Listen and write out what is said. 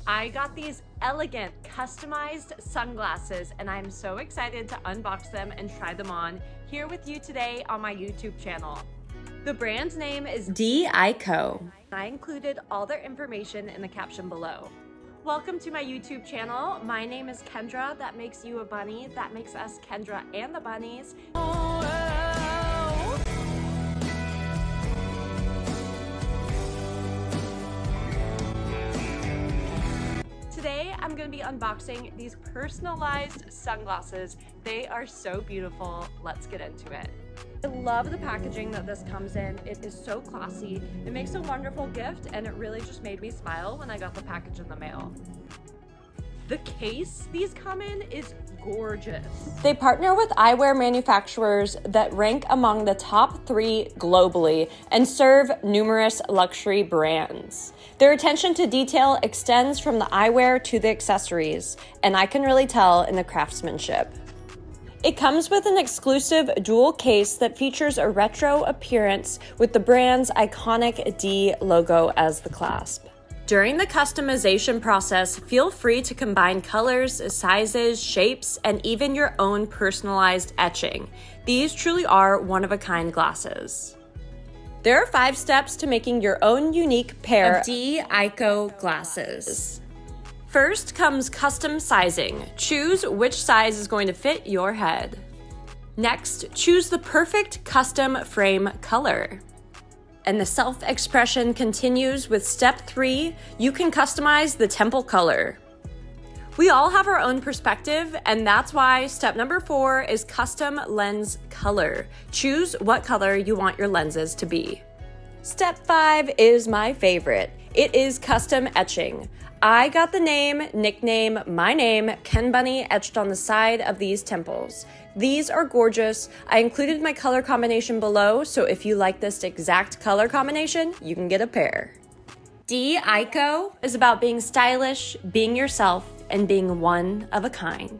I got these elegant, customized sunglasses, and I'm so excited to unbox them and try them on here with you today on my YouTube channel. The brand name is Deeyeco. I included all their information in the caption below. Welcome to my YouTube channel. My name is Kendra. That makes you a bunny. That makes us Kendra and the Bunnies. Today, I'm going to be unboxing these personalized sunglasses. They are so beautiful. Let's get into it. I love the packaging that this comes in. It is so classy. It makes a wonderful gift, and it really just made me smile when I got the package in the mail. The case these come in is gorgeous. They partner with eyewear manufacturers that rank among the top 3 globally and serve numerous luxury brands. Their attention to detail extends from the eyewear to the accessories, and I can really tell in the craftsmanship. It comes with an exclusive dual case that features a retro appearance with the brand's iconic D logo as the clasp. During the customization process, feel free to combine colors, sizes, shapes, and even your own personalized etching. These truly are one-of-a-kind glasses. There are 5 steps to making your own unique pair of Deeyeco glasses. First comes custom sizing. Choose which size is going to fit your head. Next, choose the perfect custom frame color. And the self-expression continues with step 3. You can customize the temple color. We all have our own perspective, and that's why step number 4 is custom lens color. Choose what color you want your lenses to be. Step 5 is my favorite. It is custom etching. I got the name, nickname, my name, KENBUNNY etched on the side of these temples. These are gorgeous. I included my color combination below, so if you like this exact color combination, you can get a pair. Deeyeco is about being stylish, being yourself, and being one of a kind.